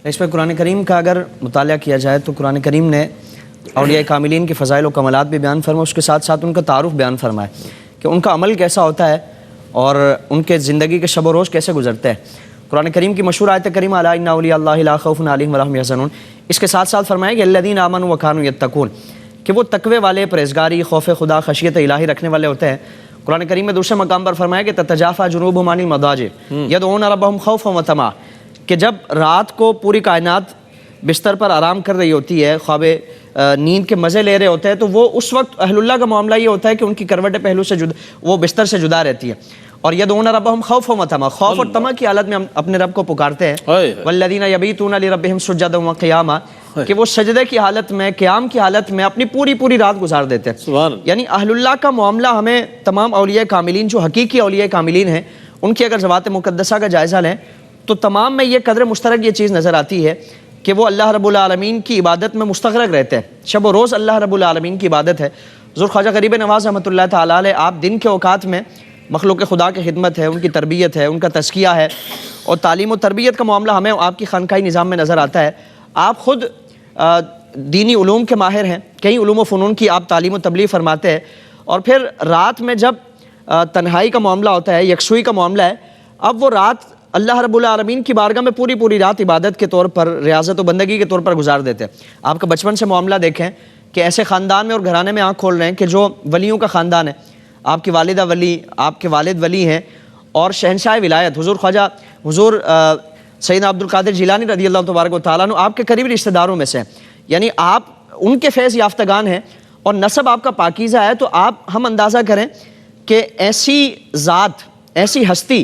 اس پہ قرآن کریم کا اگر مطالعہ کیا جائے تو قرآن کریم نے اولیاء کاملین کے فضائل و کمالات بھی بیان فرمائے، اس کے ساتھ ساتھ ان کا تعارف بیان فرمائے کہ ان کا عمل کیسا ہوتا ہے اور ان کے زندگی کے شب و روز کیسے گزرتے ہیں۔ قرآن کریم کی مشہور آیت کریمہ الا ان اولیاء اللہ لا خوف علیہم ولا هم یحزنون، اس کے ساتھ ساتھ فرمایا کہ الذین آمنوا وکانوا یتقون، کہ وہ تقوی والے، پرہیزگاری، خوف خدا، خشیت الہی رکھنے والے ہوتے ہیں۔ قرآن کریم میں دوسرے مقام پر فرمایا کہ تتجافی جنوبہم عن المضاجع یدعون ربہم خوفا وطمعا، کہ جب رات کو پوری کائنات بستر پر آرام کر رہی ہوتی ہے، خواب نیند کے مزے لے رہے ہوتے ہیں، تو وہ اس وقت اہل اللہ کا معاملہ یہ ہوتا ہے کہ ان کی کروٹیں پہلو سے جدا، وہ بستر سے جدا رہتی ہے، اور یدعون ربہم خوفا وطمعا، خوف اور طمع کی حالت میں ہم اپنے رب کو پکارتے ہیں۔ والذین یبیتون لربہم سجدا وقیاما، کہ وہ سجدے کی حالت میں، قیام کی حالت میں اپنی پوری رات گزار دیتے ہیں۔ یعنی اہل اللہ کا معاملہ ہمیں تمام اولیاء کاملین، جو حقیقی اولیاء کاملین ہیں، ان کی اگر ذوات مقدسہ کا جائزہ لیں تو تمام میں یہ قدر مشترک یہ چیز نظر آتی ہے کہ وہ اللہ رب العالمین کی عبادت میں مستغرق رہتے ہیں، شب و روز اللہ رب العالمین کی عبادت ہے۔ حضور خواجہ غریب نواز رحمۃ اللہ تعالیٰ علیہ، آپ دن کے اوقات میں مخلوق خدا کی خدمت ہے، ان کی تربیت ہے، ان کا تزکیہ ہے، اور تعلیم و تربیت کا معاملہ ہمیں آپ کی خانقاہی نظام میں نظر آتا ہے۔ آپ خود دینی علوم کے ماہر ہیں، کئی علوم و فنون کی آپ تعلیم و تبلیغ فرماتے ہیں، اور پھر رات میں جب تنہائی کا معاملہ ہوتا ہے، یکسوئی کا معاملہ ہے، اب وہ رات اللہ رب العالمین کی بارگاہ میں پوری رات عبادت کے طور پر، ریاضت و بندگی کے طور پر گزار دیتے ہیں۔ آپ کا بچپن سے معاملہ دیکھیں کہ ایسے خاندان میں اور گھرانے میں آنکھ کھول رہے ہیں کہ جو ولیوں کا خاندان ہے، آپ کی والدہ ولی، آپ کے والد ولی ہیں، اور شہنشاہ ولایت حضور سیدنا عبد القادر جیلانی رضی اللہ تبارک و تعالیٰ عنہ آپ کے قریبی رشتہ داروں میں سے ہیں، یعنی آپ ان کے فیض یافتگان ہیں اور نسب آپ کا پاکیزہ ہے، تو ہم اندازہ کریں کہ ایسی ذات، ایسی ہستی،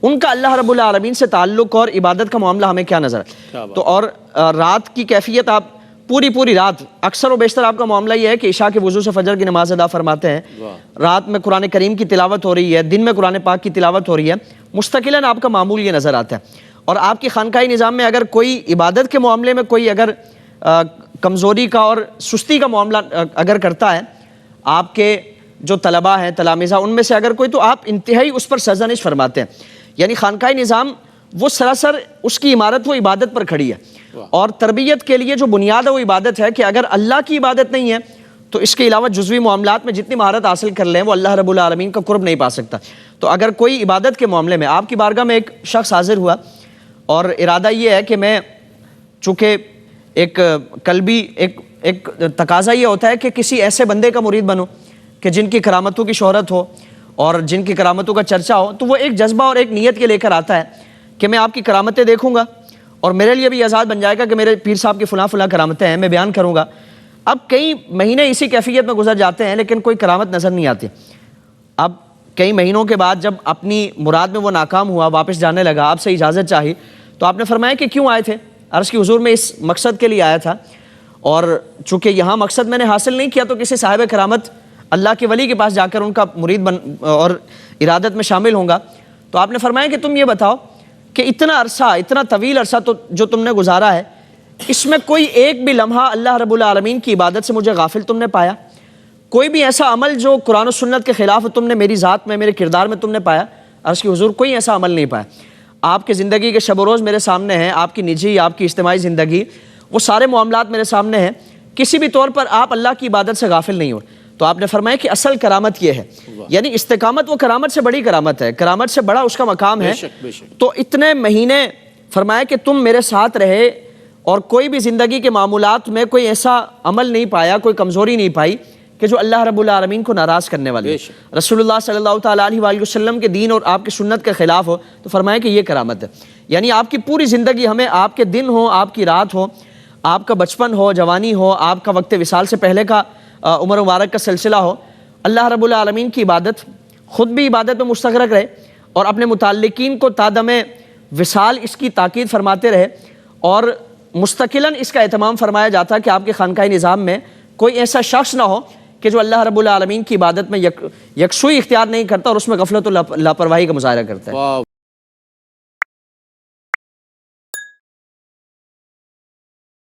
ان کا اللہ رب العالمین سے تعلق اور عبادت کا معاملہ ہمیں کیا نظر ہے۔ تو اور رات کی کیفیت، آپ پوری رات، اکثر و بیشتر آپ کا معاملہ یہ ہے کہ عشاء کے وضو سے فجر کی نماز ادا فرماتے ہیں، رات میں قرآن کریم کی تلاوت ہو رہی ہے، دن میں قرآن پاک کی تلاوت ہو رہی ہے، مستقلاً آپ کا معمول یہ نظر آتا ہے۔ اور آپ کی خانقاہی نظام میں اگر کوئی عبادت کے معاملے میں کوئی اگر کمزوری کا اور سستی کا معاملہ اگر کرتا ہے، آپ کے جو طلباء ہیں، تلامذہ، ان میں سے اگر کوئی، تو آپ انتہائی اس پر سرزنش فرماتے ہیں۔ یعنی خانقاہی نظام وہ سراسر اس کی عمارت وہ عبادت پر کھڑی ہے، اور تربیت کے لیے جو بنیاد ہے وہ عبادت ہے، کہ اگر اللہ کی عبادت نہیں ہے تو اس کے علاوہ جزوی معاملات میں جتنی مہارت حاصل کر لیں وہ اللہ رب العالمین کا قرب نہیں پا سکتا۔ تو اگر کوئی عبادت کے معاملے میں آپ کی بارگاہ میں ایک شخص حاضر ہوا اور ارادہ یہ ہے کہ میں، چونکہ ایک قلبی ایک تقاضا یہ ہوتا ہے کہ کسی ایسے بندے کا مرید بنو کہ جن کی کرامتوں کی شہرت ہو اور جن کی کرامتوں کا چرچا ہو، تو وہ ایک جذبہ اور ایک نیت کے لے کر آتا ہے کہ میں آپ کی کرامتیں دیکھوں گا اور میرے لیے بھی آزاد بن جائے گا کہ میرے پیر صاحب کی فلاں کرامتیں ہیں، میں بیان کروں گا۔ اب کئی مہینے اسی کیفیت میں گزر جاتے ہیں لیکن کوئی کرامت نظر نہیں آتی۔ اب کئی مہینوں کے بعد جب اپنی مراد میں وہ ناکام ہوا، واپس جانے لگا، آپ سے اجازت چاہی، تو آپ نے فرمایا کہ کیوں آئے تھے؟ عرض کی حضور میں اس مقصد کے لیے آیا تھا، اور چونکہ یہاں مقصد میں نے حاصل نہیں کیا تو کسی صاحب کرامت اللہ کے ولی کے پاس جا کر ان کا مرید اور ارادت میں شامل ہوں گا۔ تو آپ نے فرمایا کہ تم یہ بتاؤ کہ اتنا عرصہ، اتنا طویل عرصہ تو جو تم نے گزارا ہے، اس میں کوئی ایک بھی لمحہ اللہ رب العالمین کی عبادت سے مجھے غافل تم نے پایا؟ کوئی بھی ایسا عمل جو قرآن و سنت کے خلاف تم نے میری ذات میں، میرے کردار میں تم نے پایا؟ عرض کی حضور کوئی ایسا عمل نہیں پایا۔ آپ کے زندگی کے شب و روز میرے سامنے ہیں، آپ کی نجی، آپ کی اجتماعی زندگی، وہ سارے معاملات میرے سامنے ہیں، کسی بھی طور پر آپ اللہ کی عبادت سے غافل نہیں ہو۔ تو آپ نے فرمایا کہ اصل کرامت یہ ہے، یعنی استقامت وہ کرامت سے بڑی کرامت ہے، کرامت سے بڑا اس کا مقام ہے۔ تو اتنے مہینے فرمایا کہ تم میرے ساتھ رہے اور کوئی بھی زندگی کے معمولات میں کوئی ایسا عمل نہیں پایا، کوئی کمزوری نہیں پائی کہ جو اللہ رب العالمین کو ناراض کرنے والی ہے، رسول اللہ صلی اللہ تعالیٰ علیہ وآلہ وسلم کے دین اور آپ کی سنت کے خلاف ہو۔ تو فرمایا کہ یہ کرامت ہے، یعنی آپ کی پوری زندگی، ہمیں آپ کے دن ہو، آپ کی رات ہو، آپ کا بچپن ہو، جوانی ہو، آپ کا وقت وصال سے پہلے کا عمر مبارک کا سلسلہ ہو، اللہ رب العالمین کی عبادت، خود بھی عبادت میں مستغرق رہے اور اپنے متعلقین کو تادم وصال اس کی تاکید فرماتے رہے، اور مستقلاً اس کا اہتمام فرمایا جاتا کہ آپ کے خانقاہی نظام میں کوئی ایسا شخص نہ ہو کہ جو اللہ رب العالمین کی عبادت میں یکسوئی اختیار نہیں کرتا اور اس میں غفلت و لاپرواہی کا مظاہرہ کرتا ہے۔